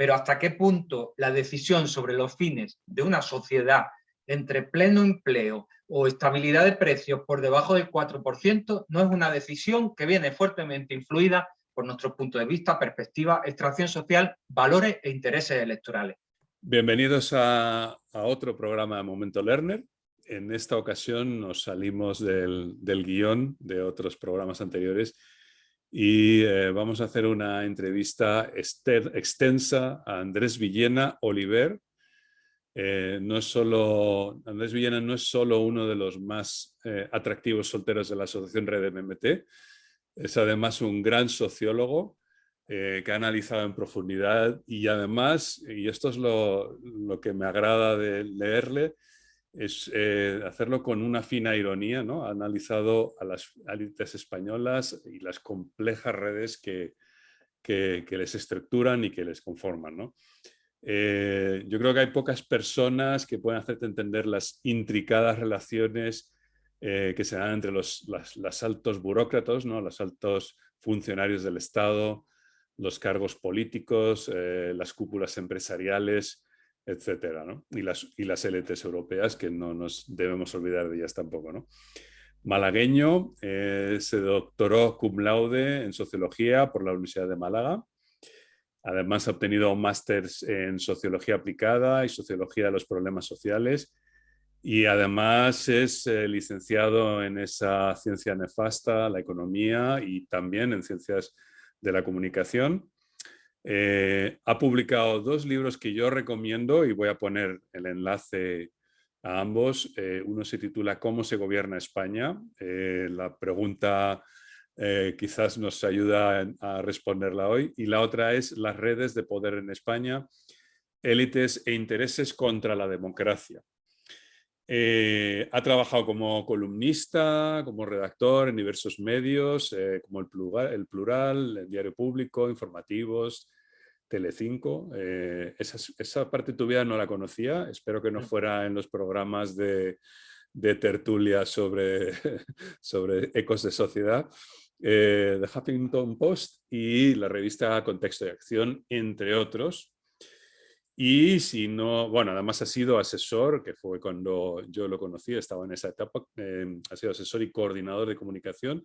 pero hasta qué punto la decisión sobre los fines de una sociedad entre pleno empleo o estabilidad de precios por debajo del 4% no es una decisión que viene fuertemente influida por nuestro punto de vista, perspectiva, extracción social, valores e intereses electorales. Bienvenidos a otro programa de Momento Learner. En esta ocasión nos salimos del guión de otros programas anteriores y vamos a hacer una entrevista extensa a Andrés Villena Oliver. Andrés Villena no es solo uno de los más atractivos solteros de la Asociación Red MMT, es además un gran sociólogo que ha analizado en profundidad y además, y esto es lo que me agrada de leerle, es hacerlo con una fina ironía, ¿no? Ha analizado a las élites españolas y las complejas redes que les estructuran y que les conforman, ¿no? Yo creo que hay pocas personas que pueden hacerte entender las intricadas relaciones que se dan entre los altos burócratas, ¿no? Los altos funcionarios del Estado, los cargos políticos, las cúpulas empresariales, etcétera, ¿no? Y las élites europeas, que no nos debemos olvidar de ellas tampoco, ¿no? Malagueño, se doctoró cum laude en Sociología por la Universidad de Málaga. Además ha obtenido másters en Sociología Aplicada y Sociología de los Problemas Sociales. Y además es licenciado en esa ciencia nefasta, la economía, y también en ciencias de la comunicación. Ha publicado 2 libros que yo recomiendo y voy a poner el enlace a ambos. Uno se titula ¿Cómo se gobierna España? La pregunta quizás nos ayuda a responderla hoy. Y la otra es Las redes de poder en España, élites e intereses contra la democracia. Ha trabajado como columnista, como redactor en diversos medios, como el Plural, el Diario Público, Informativos, Telecinco. Esa parte de tu vida no la conocía. Espero que no fuera en los programas de tertulia sobre ecos de sociedad. The Huffington Post y la revista Contexto de Acción, entre otros. Y si no, bueno, además ha sido asesor, que fue cuando yo lo conocí, estaba en esa etapa, ha sido asesor y coordinador de comunicación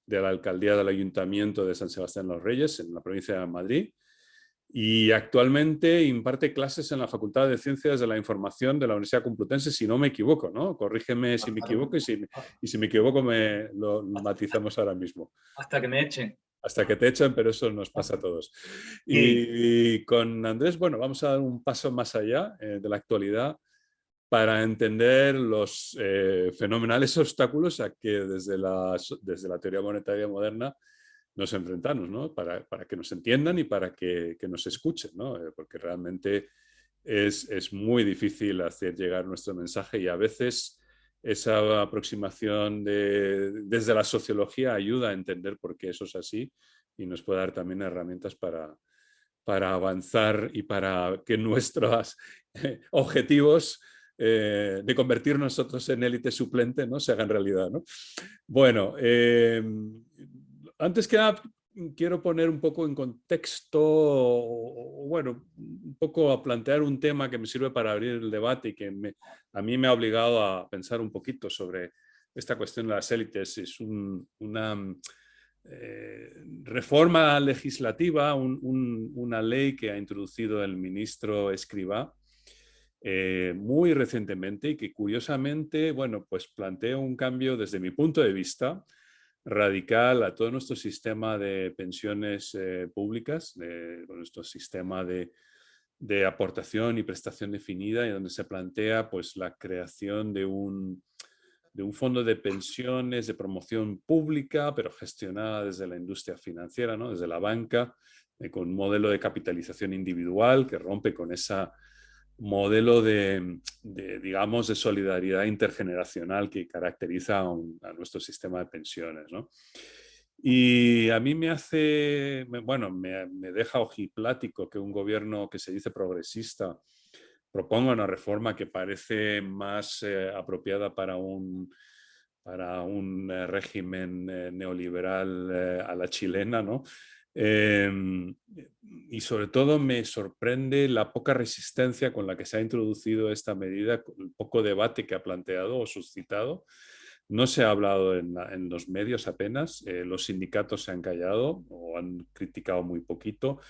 de la alcaldía del Ayuntamiento de San Sebastián de los Reyes, en la provincia de Madrid. Y actualmente imparte clases en la Facultad de Ciencias de la Información de la Universidad Complutense, si no me equivoco, ¿no? Corrígeme si me equivoco y si me equivoco lo matizamos ahora mismo. Hasta que me echen. Hasta que te echan, pero eso nos pasa a todos. Y con Andrés, bueno, vamos a dar un paso más allá de la actualidad para entender los fenomenales obstáculos a que desde la teoría monetaria moderna nos enfrentamos, ¿no? Para que nos entiendan y para que nos escuchen, ¿no? Porque realmente es muy difícil hacer llegar nuestro mensaje y a veces esa aproximación desde la sociología ayuda a entender por qué eso es así y nos puede dar también herramientas para avanzar y para que nuestros objetivos de convertir nosotros en élite suplente, ¿no?, se hagan realidad, ¿no? Bueno, antes que nada quiero poner un poco en contexto, bueno, un poco a plantear un tema que me sirve para abrir el debate y que a mí me ha obligado a pensar un poquito sobre esta cuestión de las élites. Es una reforma legislativa, una ley que ha introducido el ministro Escrivá muy recientemente y que curiosamente, bueno, pues plantea un cambio desde mi punto de vista radical a todo nuestro sistema de pensiones públicas, nuestro sistema de aportación y prestación definida, y donde se plantea pues la creación de un fondo de pensiones de promoción pública, pero gestionada desde la industria financiera, ¿no?, desde la banca, con un modelo de capitalización individual que rompe con esa modelo digamos, de solidaridad intergeneracional que caracteriza a nuestro sistema de pensiones, ¿no? Y a mí me deja ojiplático que un gobierno que se dice progresista proponga una reforma que parece más apropiada para un régimen neoliberal a la chilena, ¿no? Y sobre todo me sorprende la poca resistencia con la que se ha introducido esta medida, el poco debate que ha planteado o suscitado. No se ha hablado en los medios apenas, los sindicatos se han callado o han criticado muy poquito.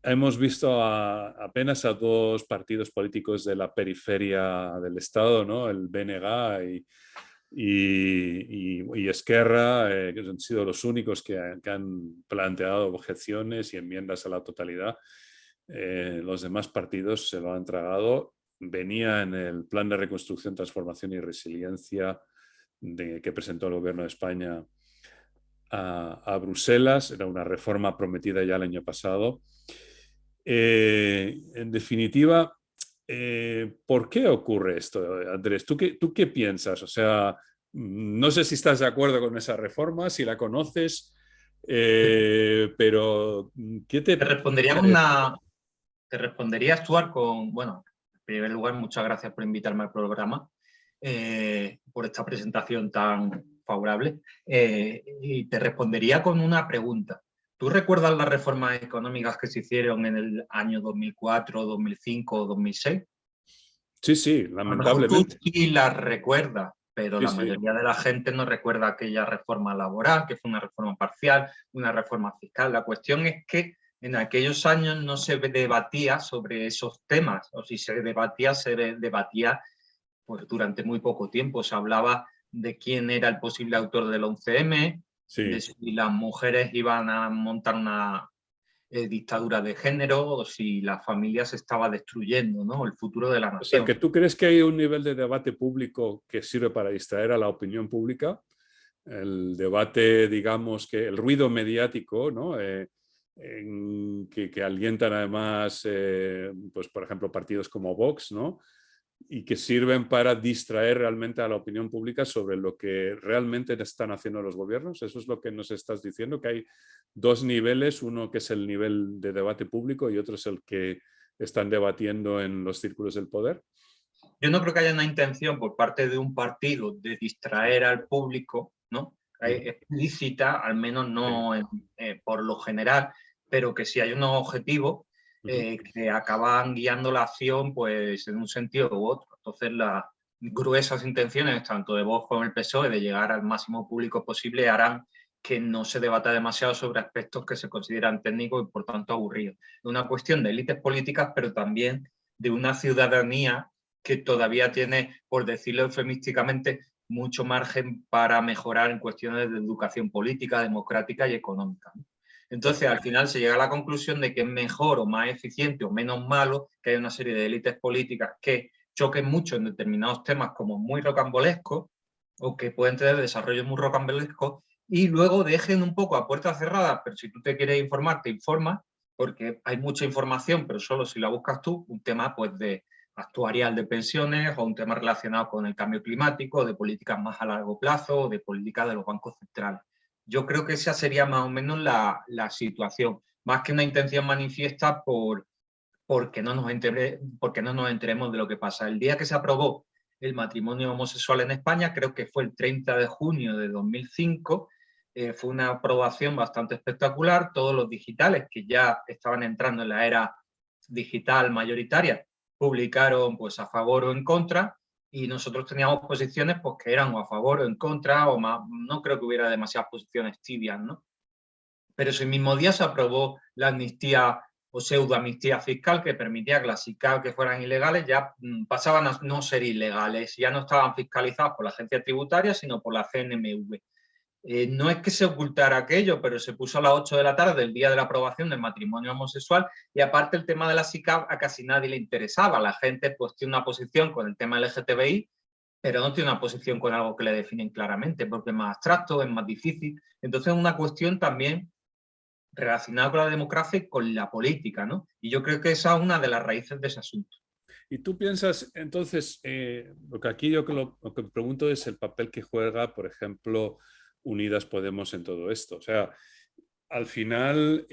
Hemos visto apenas a dos partidos políticos de la periferia del Estado, ¿no? El BNG y Esquerra, que han sido los únicos que han planteado objeciones y enmiendas a la totalidad. Los demás partidos se lo han tragado. Venía en el Plan de Reconstrucción, Transformación y Resiliencia que presentó el Gobierno de España a Bruselas. Era una reforma prometida ya el año pasado. En definitiva, ¿por qué ocurre esto, Andrés? ¿Tú qué piensas? O sea, no sé si estás de acuerdo con esa reforma, si la conoces, pero ¿qué te Te respondería parece? te respondería, Stuart, con, bueno, en primer lugar, muchas gracias por invitarme al programa, por esta presentación tan favorable, y te respondería con una pregunta. ¿Tú recuerdas las reformas económicas que se hicieron en el año 2004, 2005 o 2006? Sí, sí, A lo mejor tú lamentablemente. sí las recuerdas, pero Sí, la sí. mayoría de la gente no recuerda aquella reforma laboral, que fue una reforma parcial, una reforma fiscal. La cuestión es que en aquellos años no se debatía sobre esos temas, o si se debatía pues, durante muy poco tiempo. Se hablaba de quién era el posible autor del 11M, de Sí. si las mujeres iban a montar una dictadura de género o si la familia se estaba destruyendo, ¿no? El futuro de la O sea, que nación. tú crees que hay un nivel de debate público que sirve para distraer a la opinión pública, el debate, digamos, que el ruido mediático, ¿no? Que alientan además, pues, por ejemplo, partidos como Vox, ¿no? Y que sirven para distraer realmente a la opinión pública sobre lo que realmente están haciendo los gobiernos. Eso es lo que nos estás diciendo, que hay dos niveles, uno que es el nivel de debate público y otro es el que están debatiendo en los círculos del poder. Yo no creo que haya una intención por parte de un partido de Sí. distraer al público, ¿no? Mm. Explícita, al menos Sí. no por lo general, pero que si hay unos objetivos Ujú. que acaban guiando la acción pues, en un sentido u otro. Entonces, las gruesas intenciones, tanto de Vox como el PSOE, de llegar al máximo público posible, harán que no se debata demasiado sobre aspectos que se consideran técnicos y, por tanto, aburridos. Es una cuestión de élites políticas, pero también de una ciudadanía que todavía tiene, por decirlo eufemísticamente, mucho margen para mejorar en cuestiones de educación política, democrática y económica. Entonces, al final se llega a la conclusión de que es mejor o más eficiente o menos malo que haya una serie de élites políticas que choquen mucho en determinados temas como muy rocambolescos o que pueden tener desarrollos muy rocambolescos y luego dejen un poco a puertas cerradas, pero si tú te quieres informar, te informas, porque hay mucha información, pero solo si la buscas tú, un tema pues de actuarial de pensiones o un tema relacionado con el cambio climático, de políticas más a largo plazo o de políticas de los bancos centrales. Yo creo que esa sería más o menos la situación, más que una intención manifiesta porque no nos enteremos de lo que pasa. El día que se aprobó el matrimonio homosexual en España, creo que fue el 30 de junio de 2005, fue una aprobación bastante espectacular. Todos los digitales que ya estaban entrando en la era digital mayoritaria publicaron pues a favor o en contra y nosotros teníamos posiciones pues que eran o a favor o en contra o más, no creo que hubiera demasiadas posiciones tibias, ¿no? Pero ese mismo día se aprobó la amnistía o pseudoamnistía fiscal que permitía que las SICAV que fueran ilegales ya pasaban a no ser ilegales, ya no estaban fiscalizadas por la agencia tributaria, sino por la CNMV. No es que se ocultara aquello, pero se puso a las 8 de la tarde, el día de la aprobación del matrimonio homosexual, y aparte el tema de la SICAV a casi nadie le interesaba. La gente pues tiene una posición con el tema LGTBI, pero no tiene una posición con algo que le definen claramente, porque es más abstracto, es más difícil. Entonces es una cuestión también relacionada con la democracia y con la política, ¿no? Y yo creo que esa es una de las raíces de ese asunto. Y tú piensas, entonces, lo que aquí yo lo que pregunto es el papel que juega, por ejemplo, Unidas Podemos en todo esto. O sea, al final,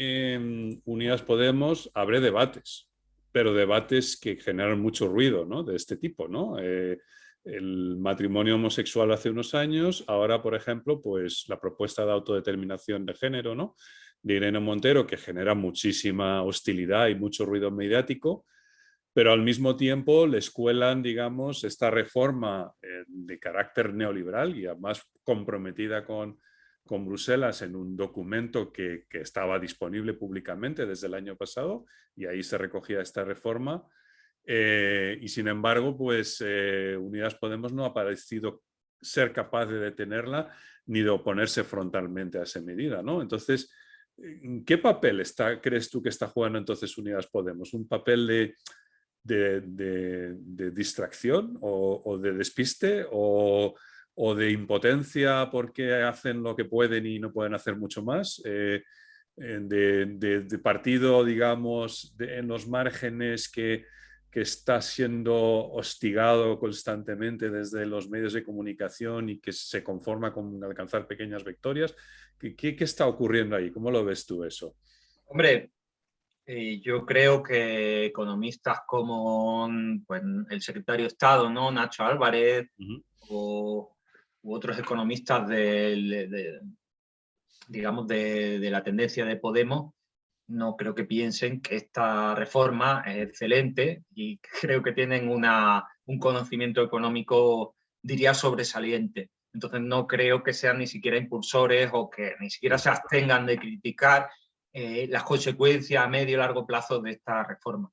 Unidas Podemos abre debates, pero debates que generan mucho ruido, ¿no? De este tipo, ¿no? El matrimonio homosexual hace unos años, ahora, por ejemplo, pues la propuesta de autodeterminación de género, ¿no? de Irene Montero, que genera muchísima hostilidad y mucho ruido mediático, pero al mismo tiempo les cuelan, digamos, esta reforma de carácter neoliberal y además comprometida con Bruselas en un documento que estaba disponible públicamente desde el año pasado, y ahí se recogía esta reforma. Y sin embargo, pues Unidas Podemos no ha parecido ser capaz de detenerla ni de oponerse frontalmente a esa medida, ¿no? Entonces, ¿qué papel crees tú que está jugando entonces Unidas Podemos? ¿Un papel de distracción o de despiste o de impotencia porque hacen lo que pueden y no pueden hacer mucho más? De partido, digamos, en los márgenes que está siendo hostigado constantemente desde los medios de comunicación y que se conforma con alcanzar pequeñas victorias. ¿Qué está ocurriendo ahí? ¿Cómo lo ves tú eso? Hombre, yo creo que economistas como pues, el secretario de Estado, ¿no? Nacho Álvarez, u otros economistas digamos, de la tendencia de Podemos, no creo que piensen que esta reforma es excelente, y creo que tienen un conocimiento económico, diría, sobresaliente. Entonces no creo que sean ni siquiera impulsores o que ni siquiera se abstengan de criticar las consecuencias a medio y largo plazo de esta reforma.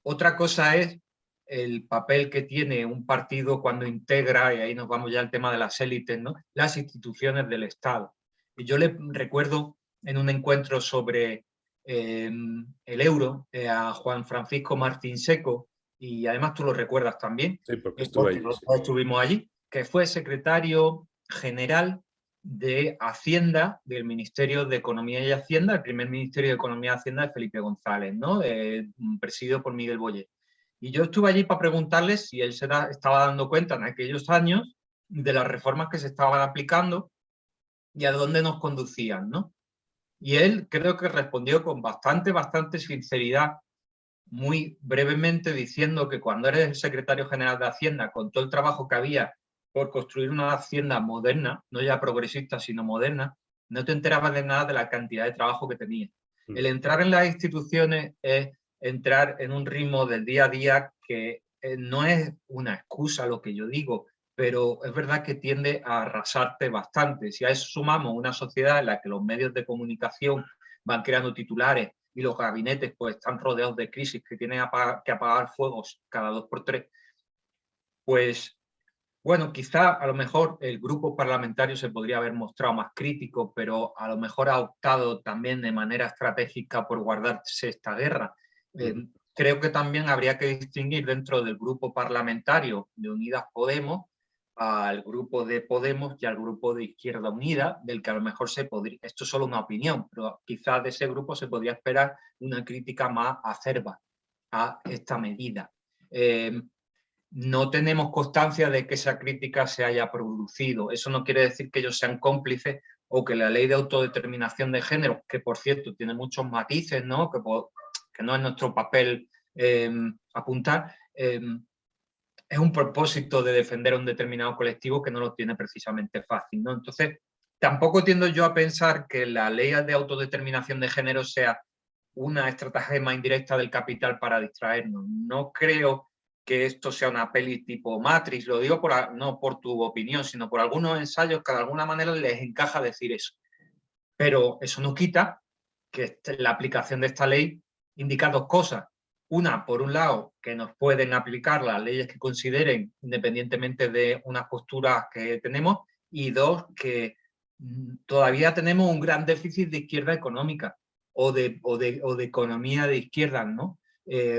Otra cosa es el papel que tiene un partido cuando integra, y ahí nos vamos ya al tema de las élites, ¿no?, las instituciones del Estado. Y yo le recuerdo en un encuentro sobre el euro a Juan Francisco Martín Seco, y además tú lo recuerdas también, Sí, porque estuve porque allí. los Sí. dos estuvimos allí, que fue secretario general de Hacienda del Ministerio de Economía y Hacienda, el primer Ministerio de Economía y Hacienda de Felipe González, ¿no?, presidido por Miguel Boyer. Y yo estuve allí para preguntarle si él estaba dando cuenta en aquellos años de las reformas que se estaban aplicando y a dónde nos conducían, ¿no? Y él creo que respondió con bastante sinceridad, muy brevemente, diciendo que cuando eres el secretario general de Hacienda, con todo el trabajo que había por construir una Hacienda moderna, no ya progresista, sino moderna, no te enterabas de nada de la cantidad de trabajo que tenía. El entrar en las instituciones es entrar en un ritmo del día a día que no es una excusa lo que yo digo, pero es verdad que tiende a arrasarte bastante. Si a eso sumamos una sociedad en la que los medios de comunicación van creando titulares y los gabinetes pues están rodeados de crisis que tienen que apagar fuegos cada 2 por 3, pues bueno, quizá a lo mejor el grupo parlamentario se podría haber mostrado más crítico, pero a lo mejor ha optado también de manera estratégica por guardarse esta guerra. Creo que también habría que distinguir dentro del grupo parlamentario de Unidas Podemos al grupo de Podemos y al grupo de Izquierda Unida, del que a lo mejor se podría, esto es solo una opinión, pero quizás de ese grupo se podría esperar una crítica más acerba a esta medida. No tenemos constancia de que esa crítica se haya producido. Eso no quiere decir que ellos sean cómplices o que la ley de autodeterminación de género, que por cierto tiene muchos matices, ¿no?, que no es nuestro papel apuntar, es un propósito de defender a un determinado colectivo que no lo tiene precisamente fácil, ¿no? Entonces, tampoco tiendo yo a pensar que la ley de autodeterminación de género sea una estratagema indirecta del capital para distraernos. No creo que esto sea una peli tipo Matrix, lo digo no por tu opinión, sino por algunos ensayos que de alguna manera les encaja decir eso. Pero eso no quita que la aplicación de esta ley indica dos cosas. Una, por un lado, que nos pueden aplicar las leyes que consideren, independientemente de unas posturas que tenemos, y dos, que todavía tenemos un gran déficit de izquierda económica o de economía de izquierda, ¿no?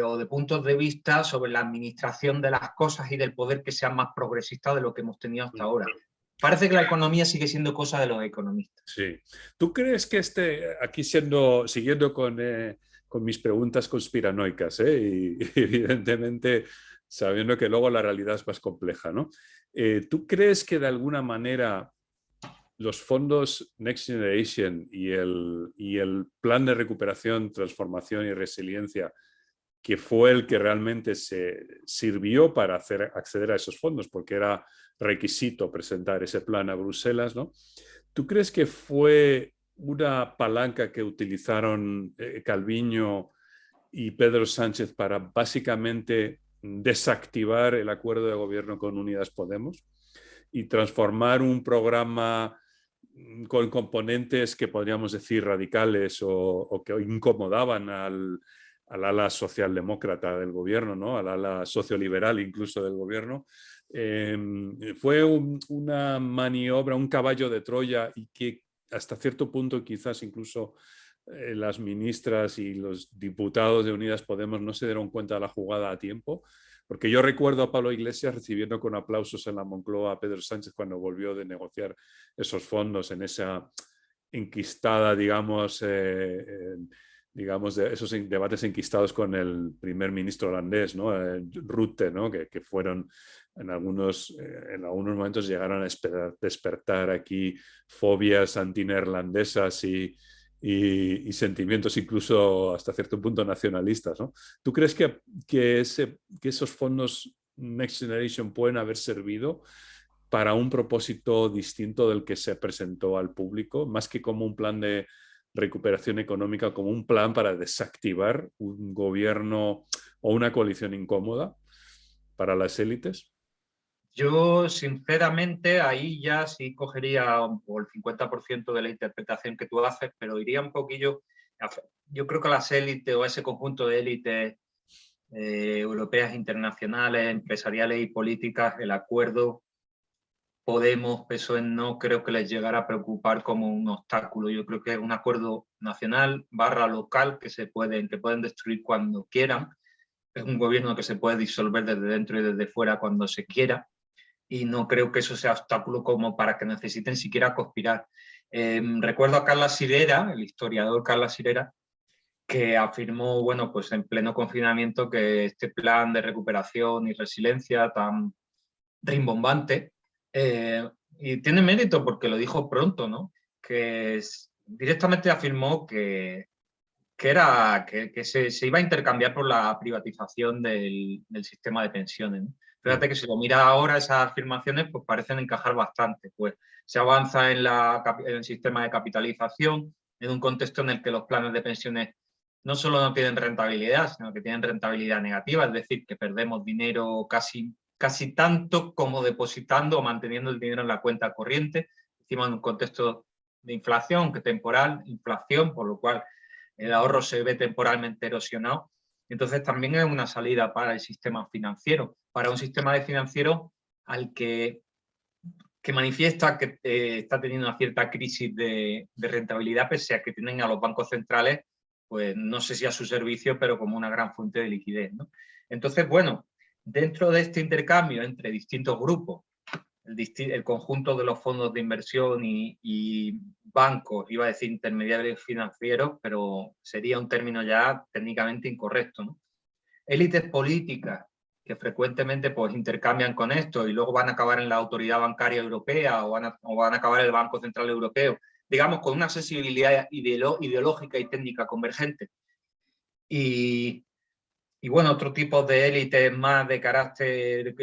O de puntos de vista sobre la administración de las cosas y del poder que sean más progresistas de lo que hemos tenido hasta ahora. Parece que la economía sigue siendo cosa de los economistas. Sí. ¿Tú crees que aquí siguiendo con mis preguntas conspiranoicas, y evidentemente sabiendo que luego la realidad es más compleja, ¿no? ¿Tú crees que de alguna manera los fondos Next Generation y el plan de recuperación, transformación y resiliencia, que fue el que realmente se sirvió para acceder a esos fondos, porque era requisito presentar ese plan a Bruselas, ¿no? ¿Tú crees que fue una palanca que utilizaron Calviño y Pedro Sánchez para básicamente desactivar el acuerdo de gobierno con Unidas Podemos y transformar un programa con componentes que podríamos decir radicales o que incomodaban al ala socialdemócrata del gobierno, ¿no? Al ala socioliberal incluso del gobierno. Fue una maniobra, un caballo de Troya, y que hasta cierto punto quizás incluso las ministras y los diputados de Unidas Podemos no se dieron cuenta de la jugada a tiempo, porque yo recuerdo a Pablo Iglesias recibiendo con aplausos en la Moncloa a Pedro Sánchez cuando volvió de negociar esos fondos en esa enquistada, digamos, digamos, de esos debates enquistados con el primer ministro holandés, ¿no? Rutte, ¿no? Que fueron en algunos momentos llegaron a despertar aquí fobias antineerlandesas y sentimientos incluso hasta cierto punto nacionalistas, ¿no? ¿Tú crees que esos fondos Next Generation pueden haber servido para un propósito distinto del que se presentó al público, más que como un plan de recuperación económica, como un plan para desactivar un gobierno o una coalición incómoda para las élites? Yo, sinceramente, ahí ya sí cogería el 50% de la interpretación que tú haces, pero iría un poquillo. Yo creo que las élites o ese conjunto de élites europeas, internacionales, empresariales y políticas, el acuerdo Podemos, PSOE, no creo que les llegara a preocupar como un obstáculo. Yo creo que es un acuerdo nacional / local que pueden destruir cuando quieran. Es un gobierno que se puede disolver desde dentro y desde fuera cuando se quiera. Y no creo que eso sea obstáculo como para que necesiten siquiera conspirar. Recuerdo a Carla Sirera, el historiador Carla Sirera, que afirmó, bueno, pues en pleno confinamiento, que este plan de recuperación y resiliencia tan rimbombante, y tiene mérito porque lo dijo pronto, ¿no? Que directamente afirmó que se iba a intercambiar por la privatización del sistema de pensiones, ¿no? Fíjate que si lo miras ahora, esas afirmaciones pues parecen encajar bastante. Pues se avanza en el sistema de capitalización, en un contexto en el que los planes de pensiones no solo no tienen rentabilidad, sino que tienen rentabilidad negativa, es decir, que perdemos dinero casi tanto como depositando o manteniendo el dinero en la cuenta corriente, encima en un contexto de inflación, que temporal, inflación, por lo cual el ahorro se ve temporalmente erosionado. Entonces también es una salida para el sistema financiero, para un sistema de financiero al que manifiesta que está teniendo una cierta crisis de rentabilidad, pese a que tienen a los bancos centrales, pues no sé si a su servicio, pero como una gran fuente de liquidez, ¿no? Entonces, bueno, dentro de este intercambio entre distintos grupos, el conjunto de los fondos de inversión y bancos, iba a decir intermediarios financieros, pero sería un término ya técnicamente incorrecto, ¿no? Élites políticas que frecuentemente pues intercambian con esto y luego van a acabar en la Autoridad Bancaria Europea o van a acabar en el Banco Central Europeo, digamos, con una sensibilidad ideológica y técnica convergente. Y bueno, otro tipo de élites más de carácter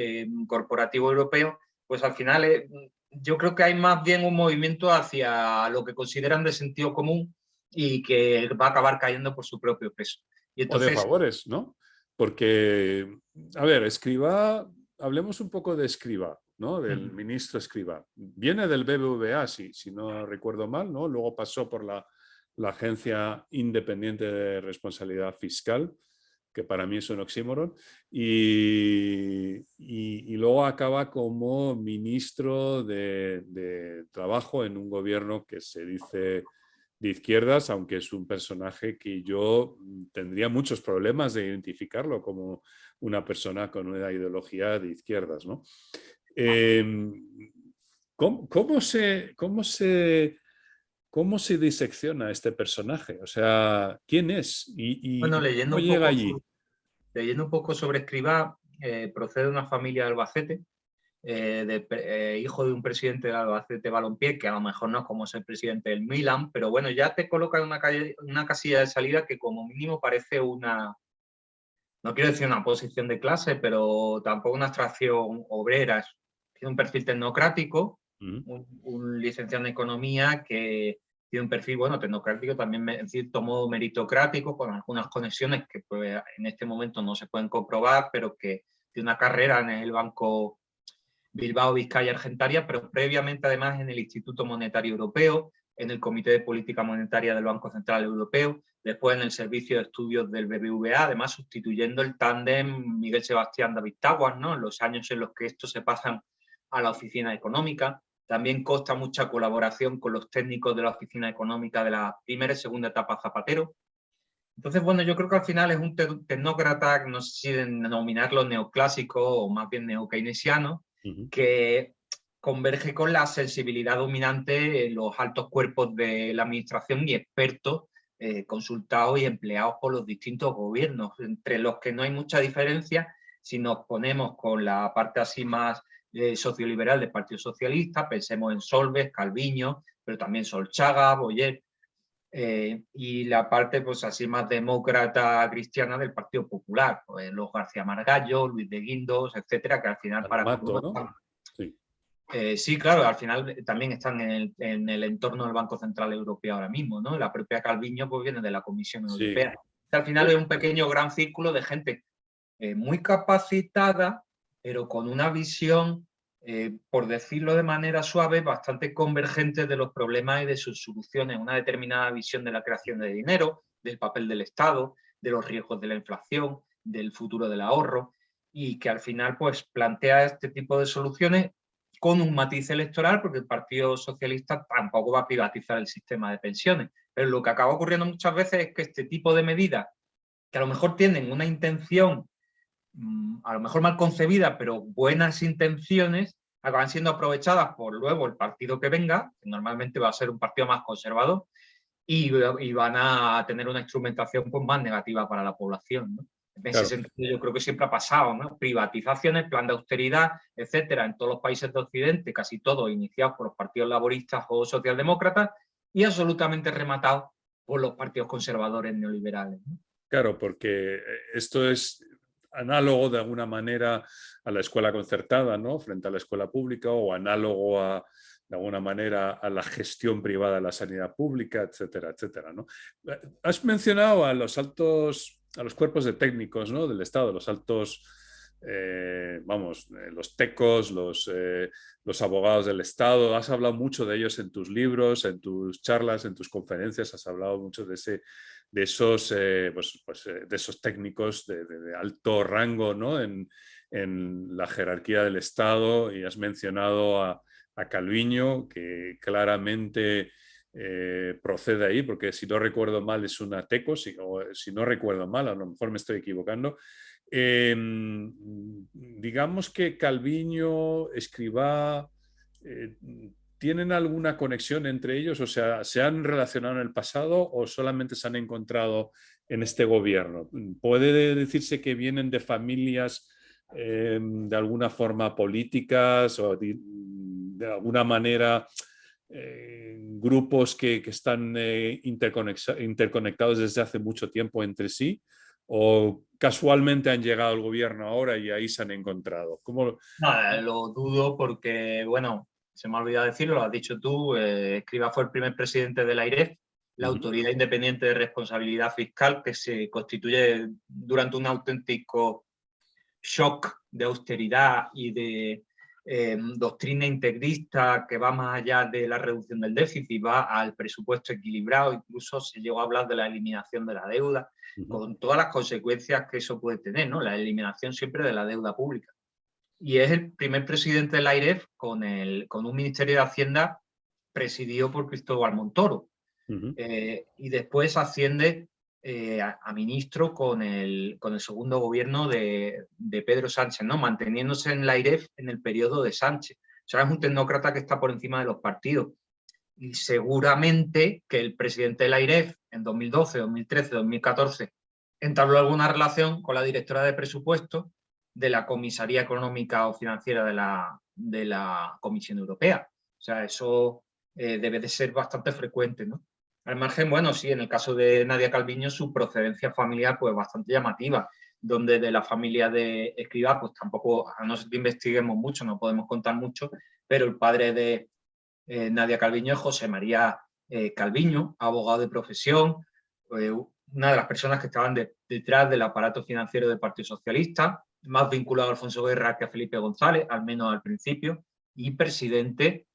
corporativo europeo, pues al final yo creo que hay más bien un movimiento hacia lo que consideran de sentido común y que va a acabar cayendo por su propio peso. Y O de entonces, favores, ¿no? Porque, a ver, Escrivá, hablemos un poco de Escrivá, ¿no? Del ministro Escrivá. Viene del BBVA, si no recuerdo mal, ¿no? Luego pasó por la Agencia Independiente de Responsabilidad Fiscal, que para mí es un oxímoron, y luego acaba como ministro de Trabajo en un gobierno que se dice de izquierdas, aunque es un personaje que yo tendría muchos problemas de identificarlo como una persona con una ideología de izquierdas, ¿no? ¿Cómo se disecciona este personaje? O sea, ¿quién es? bueno, ¿Y cómo llega allí? leyendo un poco sobre Escrivá, procede de una familia de Albacete, hijo de un presidente de Albacete Balompié, que a lo mejor no es como ser presidente del Milan, pero bueno, ya te coloca en una casilla de salida que como mínimo parece no quiero decir una posición de clase, pero tampoco una abstracción obrera. Tiene un perfil tecnocrático, un licenciado en economía que tiene un perfil, bueno, tecnocrático, también en cierto modo meritocrático, con algunas conexiones que pues, en este momento no se pueden comprobar, pero que tiene una carrera en el Banco Bilbao, Vizcaya, Argentaria, pero previamente además en el Instituto Monetario Europeo, en el Comité de Política Monetaria del Banco Central Europeo, después en el Servicio de Estudios del BBVA, además sustituyendo el tándem Miguel Sebastián David Taguas, ¿no? En los años en los que estos se pasan a la oficina económica. También consta mucha colaboración con los técnicos de la oficina económica de la primera y segunda etapa Zapatero. Entonces, bueno, yo creo que al final es un tecnócrata, no sé si denominarlo neoclásico o más bien neokeynesiano, que converge con la sensibilidad dominante en los altos cuerpos de la administración y expertos consultados y empleados por los distintos gobiernos, entre los que no hay mucha diferencia si nos ponemos con la parte así más socioliberal del Partido Socialista, pensemos en Solbes, Calviño, pero también Solchaga, Boyer, y la parte pues así más demócrata cristiana del Partido Popular, pues, los García Margallo, Luis de Guindos, etcétera, que al final Mato, ¿no? Sí. Sí, claro, al final también están en el entorno del Banco Central Europeo ahora mismo, ¿no? La propia Calviño pues viene de la Comisión Europea. Sí. Al final es un pequeño gran círculo de gente muy capacitada, pero con una visión, por decirlo de manera suave, bastante convergente de los problemas y de sus soluciones. Una determinada visión de la creación de dinero, del papel del Estado, de los riesgos de la inflación, del futuro del ahorro, y que al final pues, plantea este tipo de soluciones con un matiz electoral, porque el Partido Socialista tampoco va a privatizar el sistema de pensiones. Pero lo que acaba ocurriendo muchas veces es que este tipo de medidas, que a lo mejor tienen una intención a lo mejor mal concebida, pero buenas intenciones, acaban siendo aprovechadas por luego el partido que venga, que normalmente va a ser un partido más conservador, y van a tener una instrumentación pues, más negativa para la población, ¿no? En ese sentido, yo creo que siempre ha pasado, ¿no? Privatizaciones, plan de austeridad, etcétera, en todos los países de Occidente, casi todos iniciados por los partidos laboristas o socialdemócratas, y absolutamente rematados por los partidos conservadores neoliberales, ¿no? Claro, porque esto es análogo de alguna manera a la escuela concertada, ¿no? Frente a la escuela pública, o análogo a, de alguna manera, a la gestión privada de la sanidad pública, etcétera, etcétera, ¿no? Has mencionado a los cuerpos de técnicos, ¿no? Del Estado, los altos, los tecos, los abogados del Estado. Has hablado mucho de ellos en tus libros, en tus charlas, en tus conferencias, has hablado mucho de esos técnicos de alto rango, ¿no? en la jerarquía del Estado, y has mencionado a Calviño, que claramente procede ahí, porque si no recuerdo mal es una teco, si no recuerdo mal, a lo mejor me estoy equivocando. Digamos que Calviño, Escrivá, ¿tienen alguna conexión entre ellos? O sea, ¿se han relacionado en el pasado o solamente se han encontrado en este gobierno? ¿Puede decirse que vienen de familias de alguna forma políticas o de alguna manera grupos que están interconectados desde hace mucho tiempo entre sí? ¿O casualmente han llegado al gobierno ahora y ahí se han encontrado? ¿Cómo? No, lo dudo porque, bueno, se me ha olvidado decirlo, lo has dicho tú, Escrivá fue el primer presidente de la AIREF, la Autoridad Independiente de Responsabilidad Fiscal, que se constituye durante un auténtico shock de austeridad y de doctrina integrista que va más allá de la reducción del déficit, va al presupuesto equilibrado, incluso se llegó a hablar de la eliminación de la deuda, con todas las consecuencias que eso puede tener, ¿no? La eliminación siempre de la deuda pública. Y es el primer presidente del AIREF con un Ministerio de Hacienda presidido por Cristóbal Montoro. Y después asciende a ministro con el segundo gobierno de Pedro Sánchez, ¿no? Manteniéndose en la AIREF en el periodo de Sánchez. O sea, es un tecnócrata que está por encima de los partidos. Y seguramente que el presidente de la AIREF en 2012, 2013, 2014 entabló alguna relación con la directora de presupuesto de la Comisaría Económica o Financiera de la Comisión Europea. O sea, eso debe de ser bastante frecuente, ¿no? Al margen, bueno, sí, en el caso de Nadia Calviño, su procedencia familiar pues bastante llamativa, donde de la familia de Escrivá, pues tampoco, a no ser que investiguemos mucho, no podemos contar mucho, pero el padre de Nadia Calviño es José María Calviño, abogado de profesión, una de las personas que estaban detrás del aparato financiero del Partido Socialista, más vinculado a Alfonso Guerra que a Felipe González, al menos al principio, y presidente,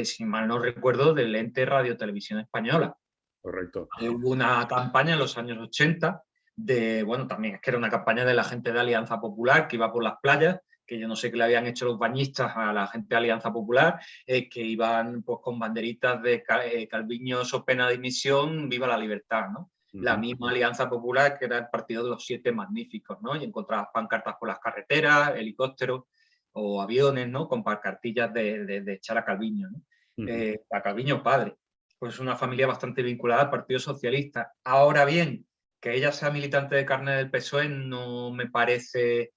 si mal no recuerdo, del ente Radio Televisión Española. Correcto. Hubo una campaña en los años 80 bueno, también es que era una campaña de la gente de Alianza Popular que iba por las playas, que yo no sé qué le habían hecho los bañistas a la gente de Alianza Popular, que iban pues con banderitas de Calviño, so pena de dimisión, viva la libertad, ¿no? La misma Alianza Popular, que era el partido de los 7 magníficos, ¿no? Y encontrabas pancartas por las carreteras, helicópteros o aviones, ¿no? Con pancartillas de echar a Calviño, ¿no? A Calviño padre. Pues una familia bastante vinculada al Partido Socialista. Ahora bien, que ella sea militante de carne del PSOE no me parece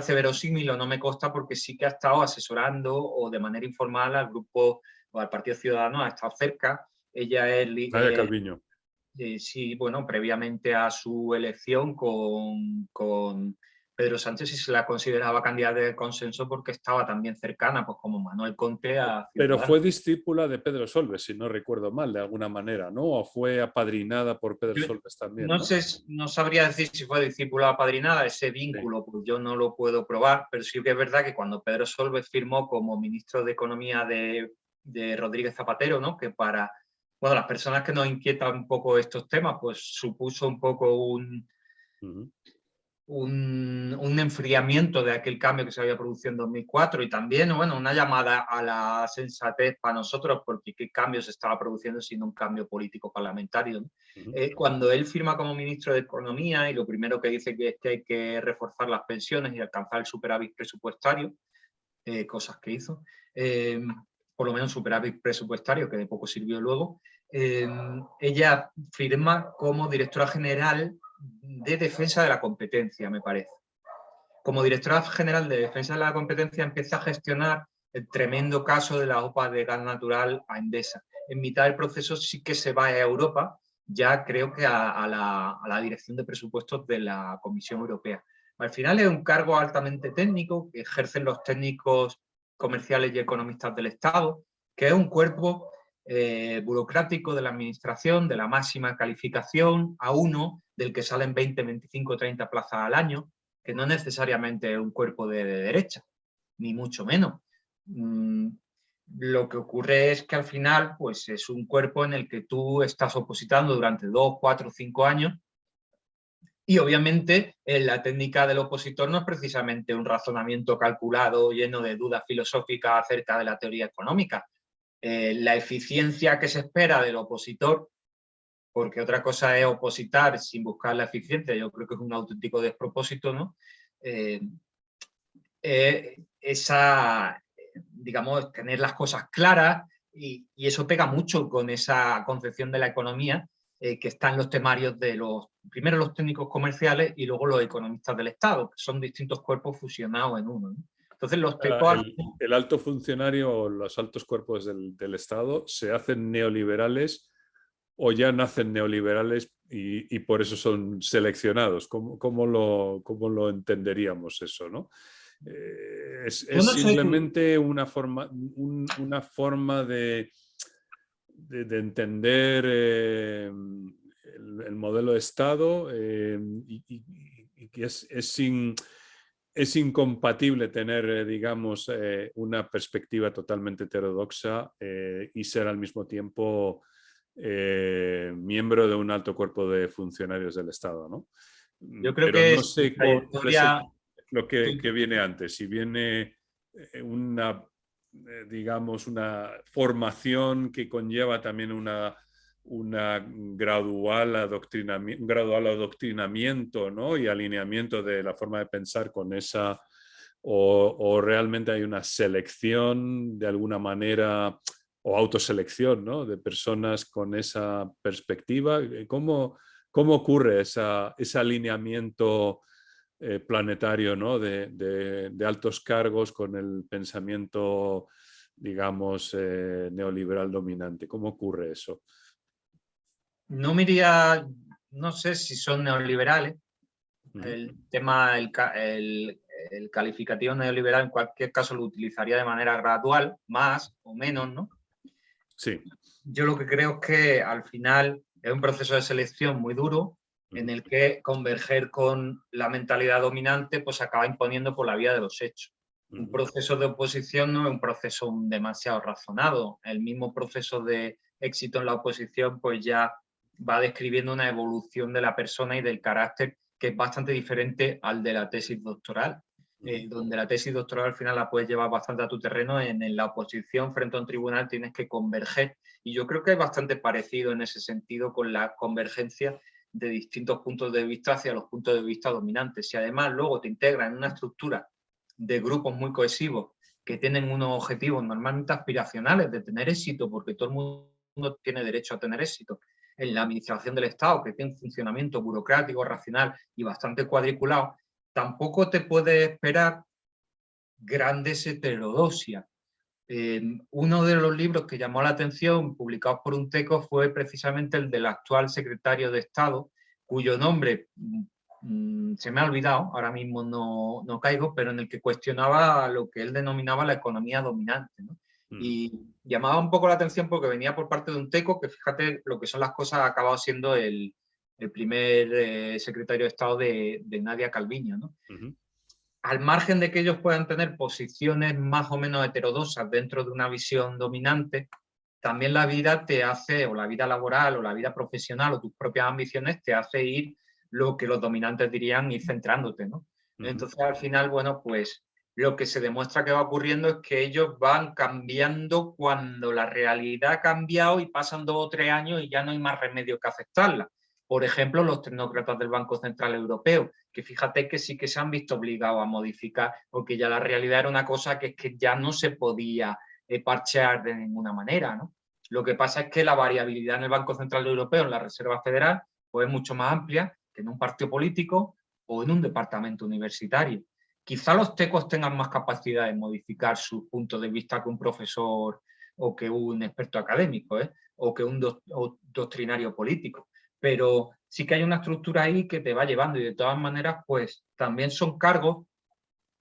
verosímil o no me consta, porque sí que ha estado asesorando o de manera informal al grupo o al Partido Ciudadano, ha estado cerca. Ella es Nadia Calviño. sí, bueno, previamente a su elección con Pedro Sánchez, y se la consideraba candidata de consenso porque estaba también cercana, pues como Manuel Conte, a Ciudadanos. Pero fue discípula de Pedro Solbes, si no recuerdo mal, de alguna manera, ¿no? O fue apadrinada por Pedro Solbes también, ¿no? No sabría decir si fue discípula o apadrinada, ese vínculo, pues yo no lo puedo probar, pero sí que es verdad que cuando Pedro Solbes firmó como ministro de Economía de Rodríguez Zapatero, ¿no? Que para las personas que nos inquietan un poco estos temas, pues supuso un poco un enfriamiento de aquel cambio que se había producido en 2004, y también, bueno, una llamada a la sensatez para nosotros, porque qué cambio se estaba produciendo sino un cambio político parlamentario, ¿no? Cuando él firma como ministro de Economía, y lo primero que dice que es que hay que reforzar las pensiones y alcanzar el superávit presupuestario, cosas que hizo, por lo menos superávit presupuestario, que de poco sirvió luego, ella firma como directora general de Defensa de la Competencia, me parece. Como directora general de Defensa de la Competencia empieza a gestionar el tremendo caso de la OPA de gas natural a Endesa. En mitad del proceso sí que se va a Europa, ya creo que a la dirección de presupuestos de la Comisión Europea. Al final es un cargo altamente técnico que ejercen los técnicos comerciales y economistas del Estado, que es un cuerpo burocrático de la administración, de la máxima calificación, A1, del que salen 20, 25, 30 plazas al año, que no necesariamente es un cuerpo de derecha, ni mucho menos. Lo que ocurre es que al final pues es un cuerpo en el que tú estás opositando durante 2, 4, 5 años, y obviamente la técnica del opositor no es precisamente un razonamiento calculado lleno de dudas filosóficas acerca de la teoría económica. La eficiencia que se espera del opositor, porque otra cosa es opositar sin buscar la eficiencia, yo creo que es un auténtico despropósito, ¿no? Digamos, tener las cosas claras, y eso pega mucho con esa concepción de la economía que está en los temarios de primero los técnicos comerciales y luego los economistas del Estado, que son distintos cuerpos fusionados en uno, ¿no? Entonces los el alto funcionario o los altos cuerpos del Estado se hacen neoliberales o ya nacen neoliberales y por eso son seleccionados. ¿Cómo lo entenderíamos eso, ¿no? Es simplemente una forma de entender el modelo de Estado y que es incompatible tener, digamos, una perspectiva totalmente heterodoxa y ser al mismo tiempo miembro de un alto cuerpo de funcionarios del Estado, ¿no? Yo creo Pero que no sé cuál es lo que viene antes. Si viene una, digamos, una formación que conlleva también un gradual adoctrinamiento, ¿no? Y alineamiento de la forma de pensar con esa, o realmente hay una selección de alguna manera o autoselección, ¿no? De personas con esa perspectiva. ¿Cómo ocurre ese alineamiento planetario, ¿no? de altos cargos con el pensamiento, digamos, neoliberal dominante? ¿Cómo ocurre eso? No sé si son neoliberales. El tema, el calificativo neoliberal en cualquier caso lo utilizaría de manera gradual, más o menos, ¿no? Sí. yo lo que creo es que al final es un proceso de selección muy duro en el que converger con la mentalidad dominante pues acaba imponiendo por la vía de los hechos. Un proceso de oposición no es un proceso demasiado razonado. El mismo proceso de éxito en la oposición pues ya va describiendo una evolución de la persona y del carácter que es bastante diferente al de la tesis doctoral. Donde la tesis doctoral al final la puedes llevar bastante a tu terreno, en la oposición frente a un tribunal tienes que converger. Y yo creo que es bastante parecido en ese sentido con la convergencia de distintos puntos de vista hacia los puntos de vista dominantes. Si además luego te integras en una estructura de grupos muy cohesivos que tienen unos objetivos normalmente aspiracionales de tener éxito, porque todo el mundo tiene derecho a tener éxito en la administración del Estado, que tiene un funcionamiento burocrático, racional y bastante cuadriculado, tampoco te puedes esperar grandes heterodoxias. Uno de los libros que llamó la atención, publicados por Unteco, fue precisamente el del actual secretario de Estado, cuyo nombre se me ha olvidado, ahora mismo no caigo, pero en el que cuestionaba lo que él denominaba la economía dominante, ¿no? Y llamaba un poco la atención porque venía por parte de Unteco, que fíjate lo que son las cosas, ha acabado siendo el primer secretario de Estado de Nadia Calviño, ¿no? Al margen de que ellos puedan tener posiciones más o menos heterodoxas dentro de una visión dominante, también la vida te hace, o la vida laboral, o la vida profesional, o tus propias ambiciones, te hace ir lo que los dominantes dirían, ir centrándote, ¿no? Entonces, al final, bueno, pues lo que se demuestra que va ocurriendo es que ellos van cambiando cuando la realidad ha cambiado y pasan 2 o 3 años y ya no hay más remedio que aceptarla. Por ejemplo, los tecnócratas del Banco Central Europeo, que fíjate que sí que se han visto obligados a modificar, porque ya la realidad era una cosa que es que ya no se podía parchear de ninguna manera, ¿no? Lo que pasa es que la variabilidad en el Banco Central Europeo, en la Reserva Federal, pues es mucho más amplia que en un partido político o en un departamento universitario. Quizá los tecos tengan más capacidad de modificar su punto de vista que un profesor o que un experto académico, o que un doctrinario político, pero sí que hay una estructura ahí que te va llevando y de todas maneras pues también son cargos,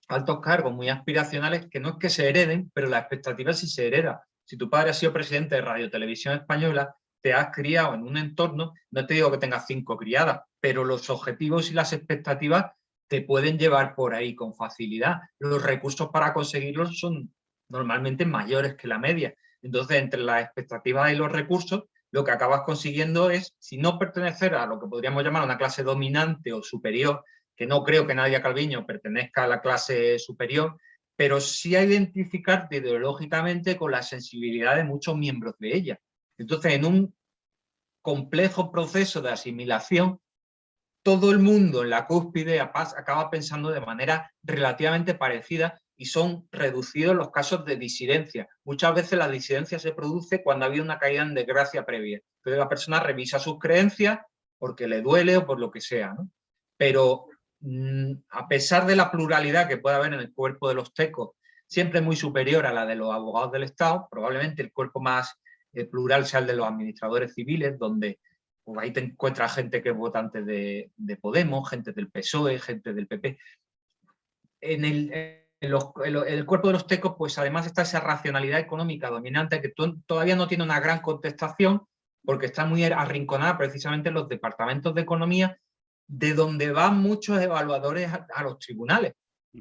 altos cargos muy aspiracionales que no es que se hereden, pero la expectativa sí se hereda. Si tu padre ha sido presidente de Radio Televisión Española, te has criado en un entorno, no te digo que tengas 5 criadas, pero los objetivos y las expectativas te pueden llevar por ahí con facilidad. Los recursos para conseguirlos son normalmente mayores que la media. Entonces, entre las expectativas y los recursos, lo que acabas consiguiendo es, si no pertenecer a lo que podríamos llamar una clase dominante o superior, que no creo que Nadia Calviño pertenezca a la clase superior, pero sí a identificarte ideológicamente con la sensibilidad de muchos miembros de ella. Entonces, en un complejo proceso de asimilación, todo el mundo en la cúspide acaba pensando de manera relativamente parecida y son reducidos los casos de disidencia. Muchas veces la disidencia se produce cuando ha habido una caída en desgracia previa. Entonces la persona revisa sus creencias porque le duele o por lo que sea, ¿no? Pero a pesar de la pluralidad que puede haber en el cuerpo de los tecos, siempre muy superior a la de los abogados del Estado, probablemente el cuerpo más plural sea el de los administradores civiles, donde pues ahí te encuentras gente que es votante de Podemos, gente del PSOE, gente del PP. En el cuerpo de los tecos, pues además está esa racionalidad económica dominante que todavía no tiene una gran contestación porque está muy arrinconada precisamente en los departamentos de economía, de donde van muchos evaluadores a los tribunales.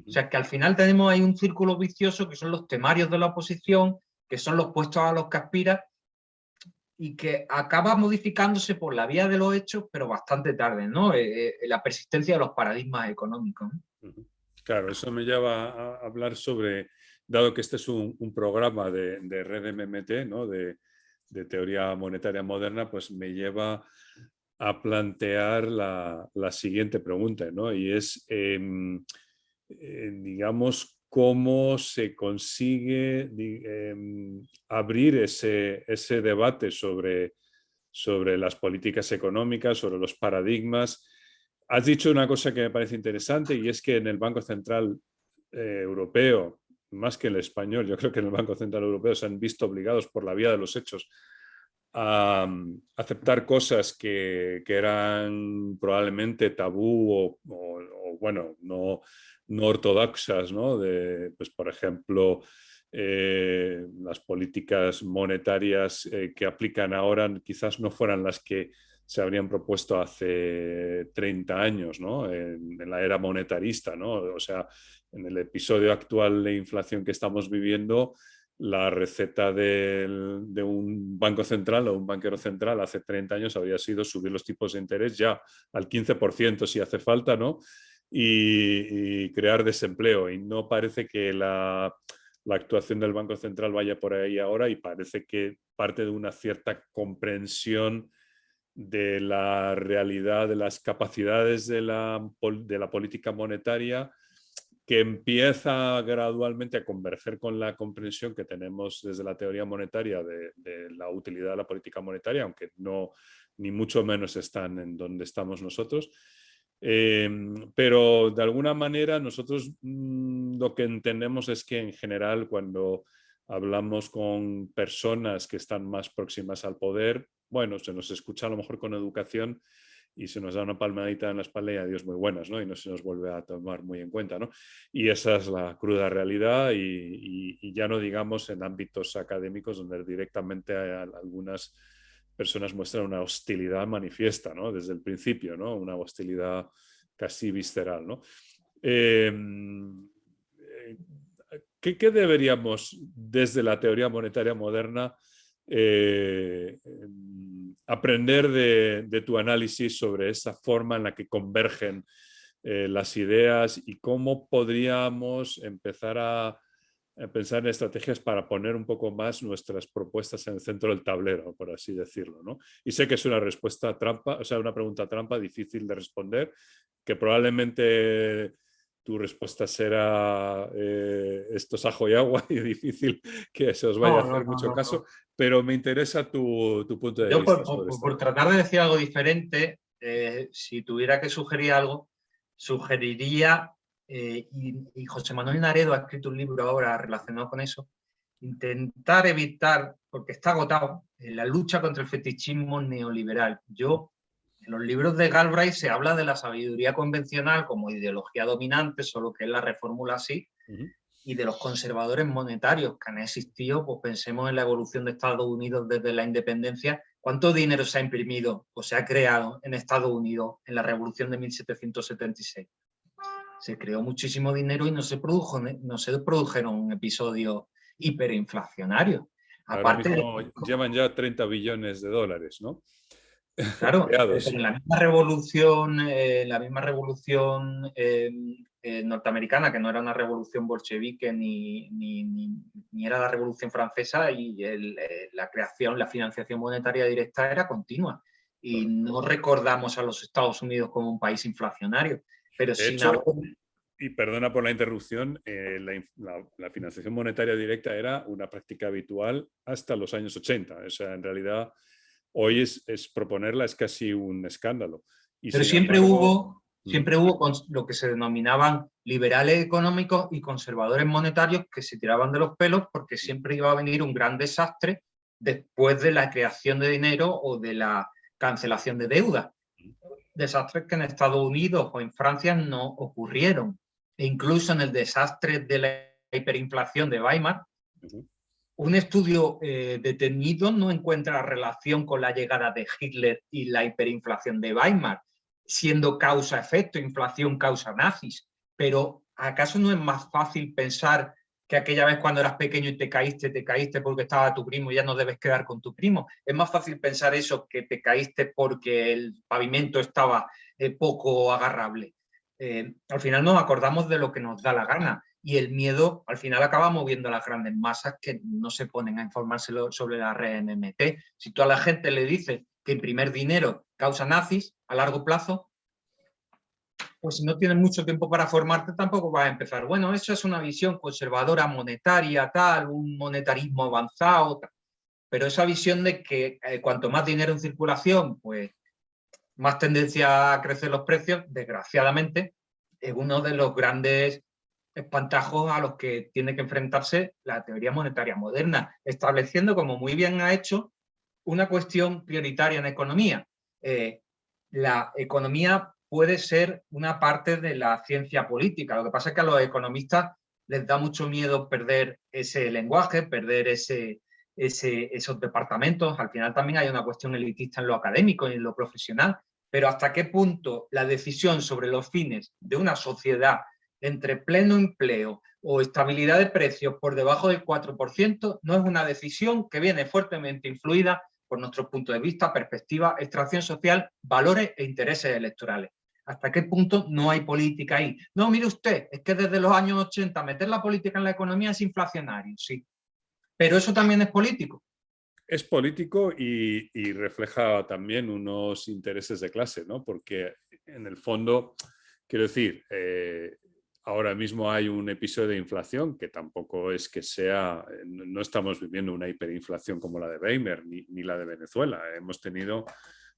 O sea, que al final tenemos ahí un círculo vicioso que son los temarios de la oposición, que son los puestos a los que aspira y que acaba modificándose por la vía de los hechos, pero bastante tarde, ¿no? La persistencia de los paradigmas económicos, ¿no? Claro, eso me lleva a hablar sobre, dado que este es un programa de RDMMT, ¿no? de teoría monetaria moderna, pues me lleva a plantear la siguiente pregunta, ¿no? Y es, digamos, cómo se consigue abrir ese debate sobre las políticas económicas, sobre los paradigmas. Has dicho una cosa que me parece interesante y es que en el Banco Central Europeo, más que en el español, yo creo que en el Banco Central Europeo se han visto obligados por la vía de los hechos a aceptar cosas que eran probablemente tabú o bueno, no ortodoxas, ¿no? Pues, por ejemplo, las políticas monetarias que aplican ahora quizás no fueran las que se habrían propuesto hace 30 años, ¿no? En la era monetarista, ¿no? O sea, en el episodio actual de inflación que estamos viviendo, la receta de un banco central o un banquero central hace 30 años habría sido subir los tipos de interés ya al 15% si hace falta, ¿no? Y crear desempleo. Y no parece que la actuación del Banco Central vaya por ahí ahora, y parece que parte de una cierta comprensión de la realidad, de las capacidades de la política monetaria, que empieza gradualmente a converger con la comprensión que tenemos desde la teoría monetaria de la utilidad de la política monetaria, aunque no, ni mucho menos están en donde estamos nosotros. Pero de alguna manera nosotros lo que entendemos es que en general cuando hablamos con personas que están más próximas al poder, bueno, se nos escucha a lo mejor con educación y se nos da una palmadita en la espalda y adiós muy buenas, ¿no? Y no se nos vuelve a tomar muy en cuenta, ¿no? Y esa es la cruda realidad, y ya no digamos en ámbitos académicos donde directamente algunas personas muestran una hostilidad manifiesta, ¿no? Desde el principio, ¿no? Una hostilidad casi visceral, ¿no? ¿Qué deberíamos desde la teoría monetaria moderna aprender de tu análisis sobre esa forma en la que convergen las ideas, y cómo podríamos empezar a pensar en estrategias para poner un poco más nuestras propuestas en el centro del tablero, por así decirlo, ¿no? Y sé que es una respuesta trampa, o sea, una pregunta trampa difícil de responder, que probablemente tu respuesta será esto es ajo y agua y difícil que se os vaya a hacer mucho caso, pero me interesa tu punto de Yo vista sobre esto. por tratar de decir algo diferente, si tuviera que sugerir algo, sugeriría, y José Manuel Naredo ha escrito un libro ahora relacionado con eso, intentar evitar, porque está agotado, la lucha contra el fetichismo neoliberal. En los libros de Galbraith se habla de la sabiduría convencional como ideología dominante, solo que él la reformula así, y de los conservadores monetarios que han existido. Pues pensemos en la evolución de Estados Unidos desde la independencia. ¿Cuánto dinero se ha imprimido o se ha creado en Estados Unidos en la Revolución de 1776? Se creó muchísimo dinero y no se produjeron episodios hiperinflacionarios. Ahora Aparte mismo llevan ya 30 billones de dólares, ¿no? Claro, Creados. en la misma revolución norteamericana, que no era una revolución bolchevique ni era la revolución francesa, y la financiación monetaria directa era continua. Y no recordamos a los Estados Unidos como un país inflacionario, pero De sin haber... hecho, y perdona por la interrupción, la financiación monetaria directa era una práctica habitual hasta los años 80. O sea, en realidad, hoy es proponerla es casi un escándalo. Y Pero sin embargo, siempre hubo lo que se denominaban liberales económicos y conservadores monetarios que se tiraban de los pelos, porque siempre iba a venir un gran desastre después de la creación de dinero o de la cancelación de deuda. Desastres que en Estados Unidos o en Francia no ocurrieron. E incluso en el desastre de la hiperinflación de Weimar, un estudio detenido no encuentra relación con la llegada de Hitler y la hiperinflación de Weimar, siendo causa-efecto, inflación causa nazis. Pero ¿acaso no es más fácil pensar que aquella vez cuando eras pequeño y te caíste porque estaba tu primo y ya no debes quedar con tu primo? Es más fácil pensar eso, que te caíste porque el pavimento estaba poco agarrable. Al final nos acordamos de lo que nos da la gana, y el miedo al final acaba moviendo a las grandes masas que no se ponen a informarse sobre la red MMT. Si tú a la gente le dices que imprimir dinero causa nazis a largo plazo, pues si no tienes mucho tiempo para formarte tampoco vas a empezar. Bueno, eso es una visión conservadora monetaria, tal, un monetarismo avanzado, tal. Pero esa visión de que cuanto más dinero en circulación, pues más tendencia a crecer los precios, desgraciadamente, es uno de los grandes espantajos a los que tiene que enfrentarse la teoría monetaria moderna, estableciendo, como muy bien ha hecho, una cuestión prioritaria en economía. La economía puede ser una parte de la ciencia política. Lo que pasa es que a los economistas les da mucho miedo perder ese lenguaje, perder esos departamentos. Al final también hay una cuestión elitista en lo académico y en lo profesional, pero hasta qué punto la decisión sobre los fines de una sociedad entre pleno empleo o estabilidad de precios por debajo del 4% no es una decisión que viene fuertemente influida por nuestro punto de vista, perspectiva, extracción social, valores e intereses electorales. ¿Hasta qué punto no hay política ahí? No, mire usted, es que desde los años 80 meter la política en la economía es inflacionario, sí. Pero eso también es político. Es político y refleja también unos intereses de clase, ¿no? Porque en el fondo, quiero decir, ahora mismo hay un episodio de inflación que tampoco es que sea, no estamos viviendo una hiperinflación como la de Weimar ni la de Venezuela. Hemos tenido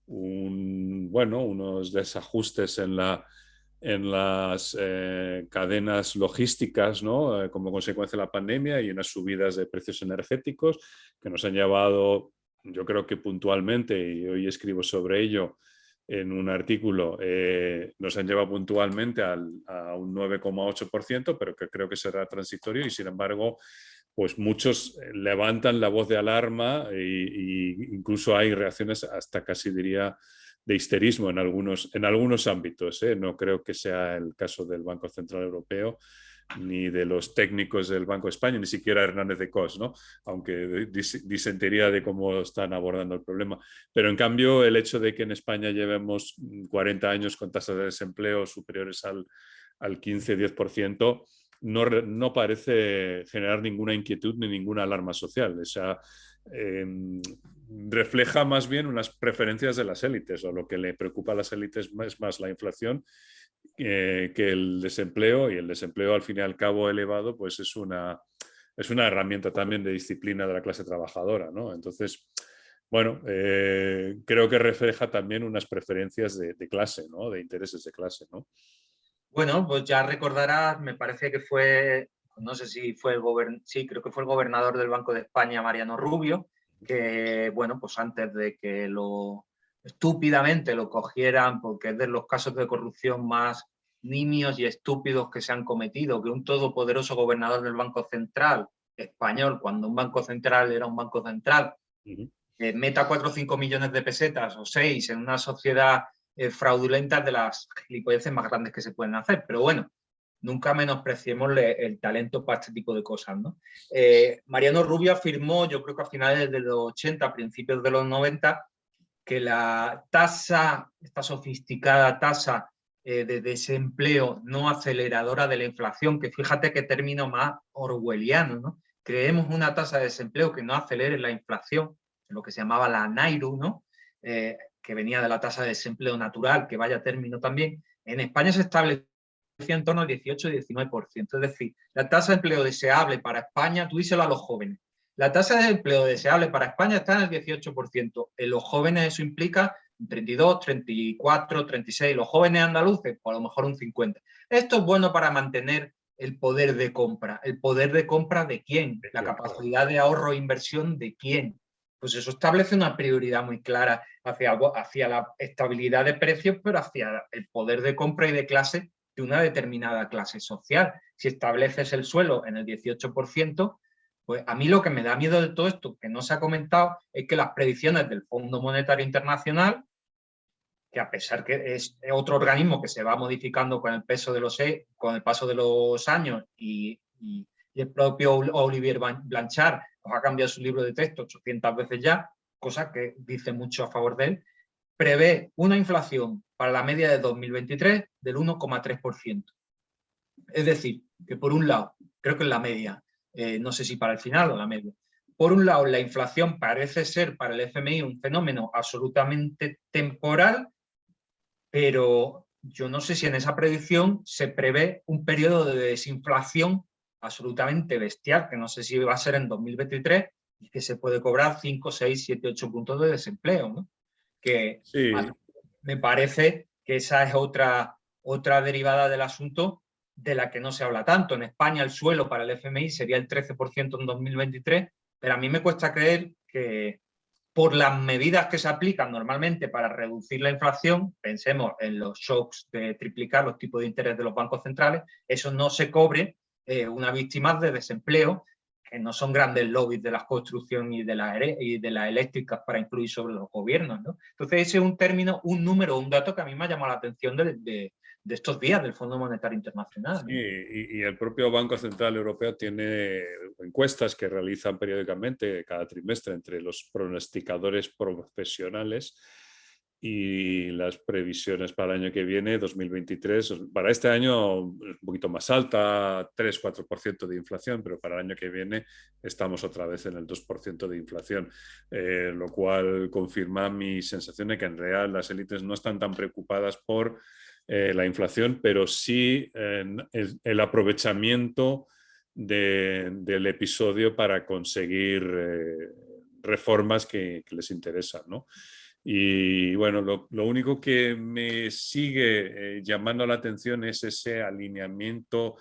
unos desajustes en las cadenas logísticas, ¿no? Como consecuencia de la pandemia, y unas subidas de precios energéticos que nos han llevado, yo creo que puntualmente, y hoy escribo sobre ello en un artículo, nos han llevado puntualmente a un 9,8%, pero que creo que será transitorio, y sin embargo, pues muchos levantan la voz de alarma e incluso hay reacciones hasta casi diría de histerismo en algunos ámbitos. No creo que sea el caso del Banco Central Europeo ni de los técnicos del Banco de España, ni siquiera Hernández de Cos, ¿no? Aunque disentería de cómo están abordando el problema. Pero en cambio, el hecho de que en España llevemos 40 años con tasas de desempleo superiores al 15-10%, no parece generar ninguna inquietud ni ninguna alarma social. O sea, refleja más bien unas preferencias de las élites, o lo que le preocupa a las élites es más la inflación que el desempleo, y el desempleo al fin y al cabo elevado pues es una herramienta también de disciplina de la clase trabajadora, ¿no? Entonces, bueno, creo que refleja también unas preferencias de clase, ¿no? De intereses de clase, ¿no? Bueno, pues ya recordarás, me parece que fue, no sé si fue sí, creo que fue el gobernador del Banco de España, Mariano Rubio, que, bueno, pues antes de que estúpidamente lo cogieran, porque es de los casos de corrupción más nimios y estúpidos que se han cometido, que un todopoderoso gobernador del Banco Central español, cuando un banco central era un banco central, meta 4 o 5 millones de pesetas o 6 en una sociedad fraudulentas, de las gilipolleces más grandes que se pueden hacer. Pero bueno, nunca menospreciemos el talento para este tipo de cosas, ¿no? Mariano Rubio afirmó, yo creo que a finales de los 80, principios de los 90, que la tasa, esta sofisticada tasa de desempleo no aceleradora de la inflación, que fíjate qué término más orwelliano, ¿no? Creemos una tasa de desempleo que no acelere la inflación, lo que se llamaba la NAIRU, ¿no? Que venía de la tasa de desempleo natural, que vaya término también. En España se estableció en torno al 18-19%. Es decir, la tasa de empleo deseable para España, tú díselo a los jóvenes, la tasa de empleo deseable para España está en el 18%. En los jóvenes eso implica un 32, 34, 36. Los jóvenes andaluces, pues a lo mejor un 50. Esto es bueno para mantener el poder de compra. ¿El poder de compra de quién? La capacidad de ahorro e inversión de quién. Pues eso establece una prioridad muy clara hacia la estabilidad de precios, pero hacia el poder de compra y de clase de una determinada clase social. Si estableces el suelo en el 18%, pues a mí lo que me da miedo de todo esto, que no se ha comentado, es que las predicciones del Fondo Monetario Internacional, que a pesar que es otro organismo que se va modificando con el paso de los años, y el propio Olivier Blanchard nos ha cambiado su libro de texto 800 veces ya, cosa que dice mucho a favor de él, prevé una inflación para la media de 2023 del 1,3%. Es decir, que por un lado, creo que es la media, no sé si para el final o la media, por un lado la inflación parece ser para el FMI un fenómeno absolutamente temporal, pero yo no sé si en esa predicción se prevé un periodo de desinflación absolutamente bestial, que no sé si va a ser en 2023 y que se puede cobrar 5, 6, 7, 8 puntos de desempleo, ¿no? Que sí, me parece que esa es otra derivada del asunto de la que no se habla tanto. En España el suelo para el FMI sería el 13% en 2023, pero a mí me cuesta creer que por las medidas que se aplican normalmente para reducir la inflación, pensemos en los shocks de triplicar los tipos de interés de los bancos centrales, eso no se cobre una víctima de desempleo, que no son grandes lobbies de la construcción y de las eléctricas para influir sobre los gobiernos, ¿no? Entonces ese es un término, un número, un dato que a mí me ha llamado la atención de estos días del Fondo Monetario Internacional, ¿no? Sí, y el propio Banco Central Europeo tiene encuestas que realizan periódicamente cada trimestre entre los pronosticadores profesionales y las previsiones para el año que viene, 2023. Para este año un poquito más alta, 3-4% de inflación, pero para el año que viene estamos otra vez en el 2% de inflación, lo cual confirma mi sensación de que en realidad las élites no están tan preocupadas por la inflación, pero sí el aprovechamiento del episodio para conseguir reformas que les interesan, ¿no? Y bueno, lo único que me sigue llamando la atención es ese alineamiento,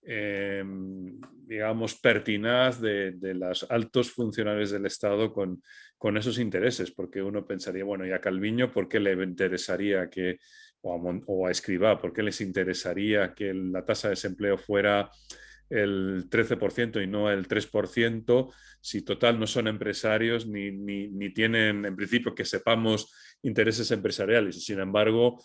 digamos, pertinaz de los altos funcionarios del Estado con esos intereses, porque uno pensaría, bueno, y a Calviño, ¿por qué le interesaría que, o a Escrivá, ¿por qué les interesaría que la tasa de desempleo fuera el 13% y no el 3%, si total no son empresarios ni tienen, en principio, que sepamos, intereses empresariales? Y sin embargo,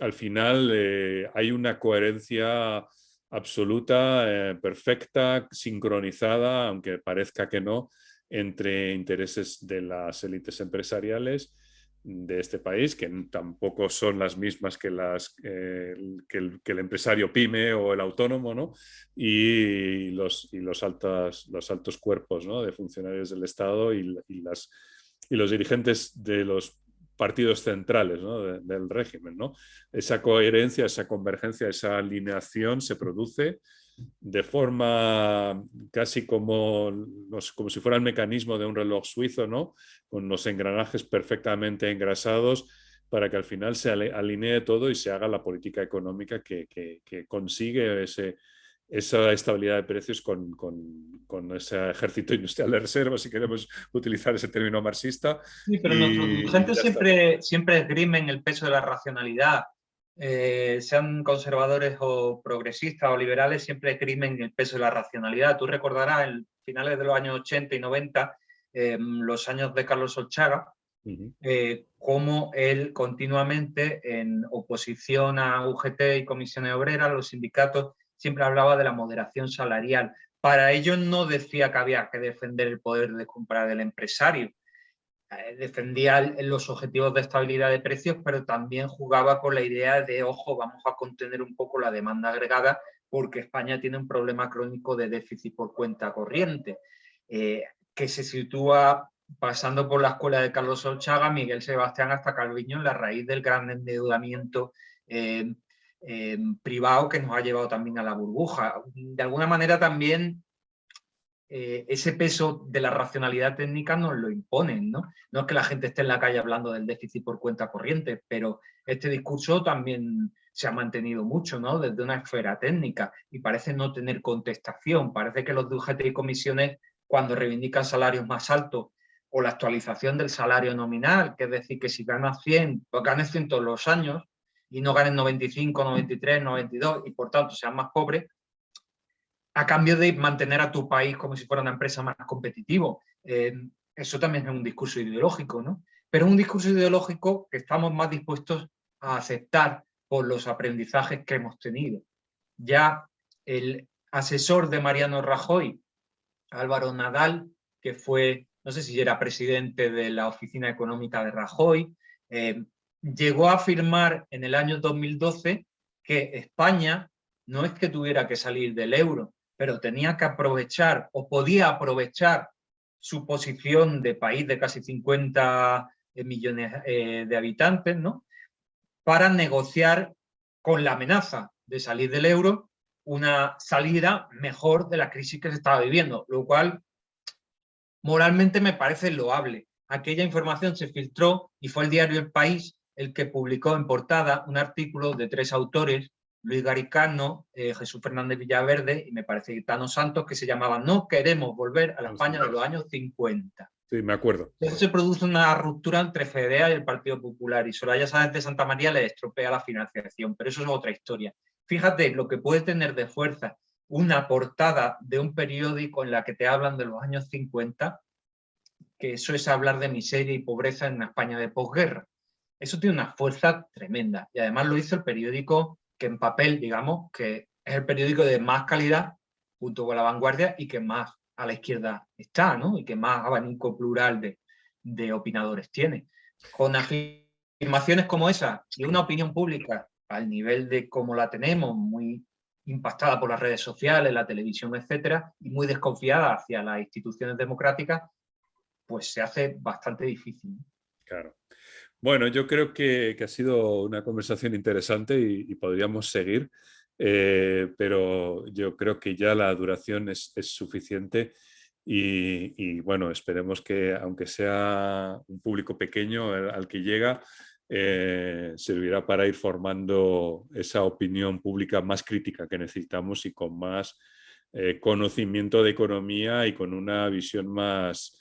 al final hay una coherencia absoluta, perfecta, sincronizada, aunque parezca que no, entre intereses de las élites empresariales de este país, que tampoco son las mismas que el empresario pyme o el autónomo, ¿no? Y los altos cuerpos, ¿no?, de funcionarios del Estado y los dirigentes de los partidos centrales, ¿no?, del régimen, ¿no? Esa coherencia, esa convergencia, esa alineación se produce de forma casi como si fuera el mecanismo de un reloj suizo, ¿no?, con los engranajes perfectamente engrasados para que al final se alinee todo y se haga la política económica que consigue esa estabilidad de precios con ese ejército industrial de reserva, si queremos utilizar ese término marxista. Sí, pero nuestros dirigentes ya está. siempre esgrimen el peso de la racionalidad. Sean conservadores o progresistas o liberales, siempre esgrimen el peso de la racionalidad. Tú recordarás en finales de los años 80 y 90, los años de Carlos Solchaga, cómo él continuamente, en oposición a UGT y comisiones obreras, los sindicatos, siempre hablaba de la moderación salarial. Para ellos no decía que había que defender el poder de compra del empresario. Defendía los objetivos de estabilidad de precios, pero también jugaba con la idea de, ojo, vamos a contener un poco la demanda agregada porque España tiene un problema crónico de déficit por cuenta corriente, que se sitúa pasando por la escuela de Carlos Solchaga, Miguel Sebastián hasta Calviño, en la raíz del gran endeudamiento privado que nos ha llevado también a la burbuja. De alguna manera también ese peso de la racionalidad técnica nos lo imponen, ¿no? No es que la gente esté en la calle hablando del déficit por cuenta corriente, pero este discurso también se ha mantenido mucho, ¿no?, desde una esfera técnica, y parece no tener contestación. Parece que los de UGT y comisiones, cuando reivindican salarios más altos o la actualización del salario nominal, que es decir, que si ganas 100, pues ganes 100 todos los años y no ganes 95, 93, 92 y por tanto seas más pobre, a cambio de mantener a tu país como si fuera una empresa más competitivo. Eso también es un discurso ideológico, ¿no? Pero es un discurso ideológico que estamos más dispuestos a aceptar por los aprendizajes que hemos tenido. Ya el asesor de Mariano Rajoy, Álvaro Nadal, que fue, no sé si era presidente de la Oficina Económica de Rajoy, llegó a afirmar en el año 2012 que España no es que tuviera que salir del euro, pero tenía que aprovechar o podía aprovechar su posición de país de casi 50 millones de habitantes, ¿no?, para negociar con la amenaza de salir del euro una salida mejor de la crisis que se estaba viviendo, lo cual moralmente me parece loable. Aquella información se filtró y fue el diario El País el que publicó en portada un artículo de 3 autores, Luis Garicano, Jesús Fernández Villaverde y me parece que Tano Santos, que se llamaba No queremos volver a la España de los años 50. Sí, me acuerdo. Entonces se produce una ruptura entre Fedea y el Partido Popular y Soraya Sáenz de Santa María le estropea la financiación, pero eso es otra historia. Fíjate lo que puede tener de fuerza una portada de un periódico en la que te hablan de los años 50, que eso es hablar de miseria y pobreza en una España de posguerra. Eso tiene una fuerza tremenda. Y además lo hizo el periódico que en papel, digamos, que es el periódico de más calidad, junto con La Vanguardia, y que más a la izquierda está, ¿no? Y que más abanico plural de opinadores tiene. Con afirmaciones como esa y una opinión pública al nivel de como la tenemos, muy impactada por las redes sociales, la televisión, etcétera, y muy desconfiada hacia las instituciones democráticas, pues se hace bastante difícil. Claro. Bueno, yo creo que ha sido una conversación interesante y podríamos seguir, pero yo creo que ya la duración es suficiente y bueno, esperemos que aunque sea un público pequeño al que llega, servirá para ir formando esa opinión pública más crítica que necesitamos y con más conocimiento de economía y con una visión más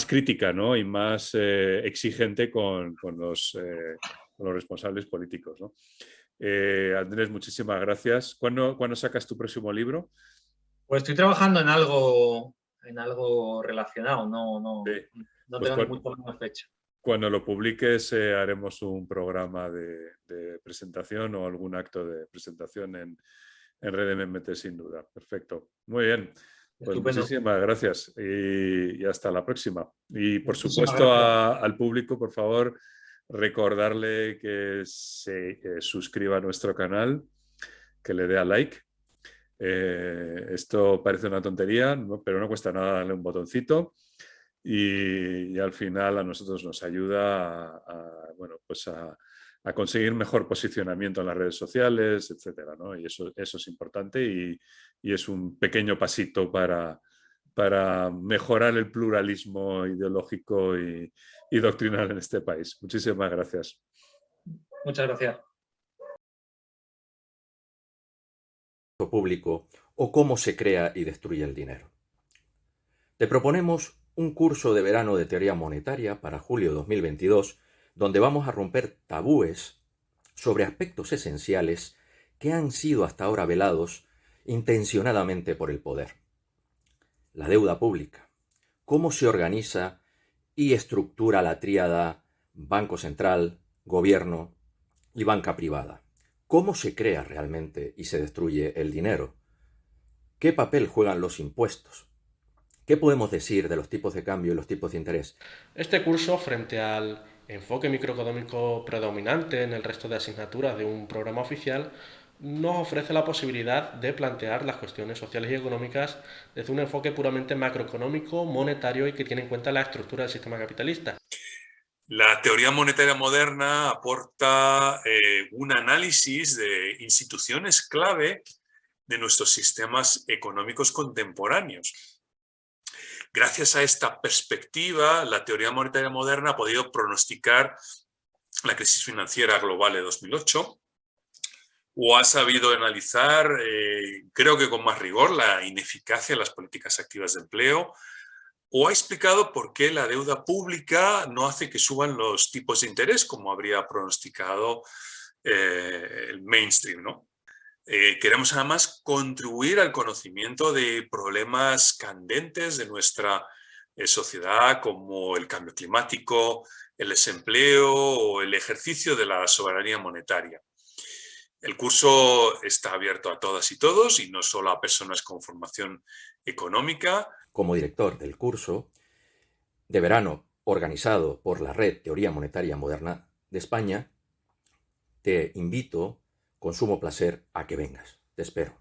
crítica, ¿no? Y más exigente con los responsables políticos, ¿no? Andrés, muchísimas gracias. ¿Cuándo sacas tu próximo libro? Pues estoy trabajando en algo relacionado, no Sí. Pues tengo ninguna fecha. cuando lo publiques haremos un programa de presentación o algún acto de presentación en RedMMT sin duda. Perfecto. Muy bien. Pues Estupendo. muchísimas gracias y hasta la próxima. Y por Muchísimas supuesto gracias. al público, por favor, recordarle que se suscriba a nuestro canal, que le dé a like. Esto parece una tontería, ¿no? Pero no cuesta nada darle un botoncito y al final a nosotros nos ayuda bueno, pues a conseguir mejor posicionamiento en las redes sociales, etcétera, ¿no? Y eso es importante y es un pequeño pasito para mejorar el pluralismo ideológico y doctrinal en este país. Muchísimas gracias. Muchas gracias. Público o cómo se crea y destruye el dinero. Te proponemos un curso de verano de teoría monetaria para julio 2022, donde vamos a romper tabúes sobre aspectos esenciales que han sido hasta ahora velados intencionadamente por el poder. La deuda pública, cómo se organiza y estructura la tríada Banco Central, Gobierno y banca privada. ¿Cómo se crea realmente y se destruye el dinero? ¿Qué papel juegan los impuestos? ¿Qué podemos decir de los tipos de cambio y los tipos de interés? Este curso, frente al enfoque microeconómico predominante en el resto de asignaturas de un programa oficial, nos ofrece la posibilidad de plantear las cuestiones sociales y económicas desde un enfoque puramente macroeconómico, monetario y que tiene en cuenta la estructura del sistema capitalista. La teoría monetaria moderna aporta un análisis de instituciones clave de nuestros sistemas económicos contemporáneos. Gracias a esta perspectiva, la teoría monetaria moderna ha podido pronosticar la crisis financiera global de 2008 o ha sabido analizar, creo que con más rigor, la ineficacia de las políticas activas de empleo, o ha explicado por qué la deuda pública no hace que suban los tipos de interés, como habría pronosticado el mainstream, ¿no? Queremos además contribuir al conocimiento de problemas candentes de nuestra sociedad, como el cambio climático, el desempleo o el ejercicio de la soberanía monetaria. El curso está abierto a todas y todos y no solo a personas con formación económica. Como director del curso de verano organizado por la Red Teoría Monetaria Moderna de España, te invito con sumo placer a que vengas. Te espero.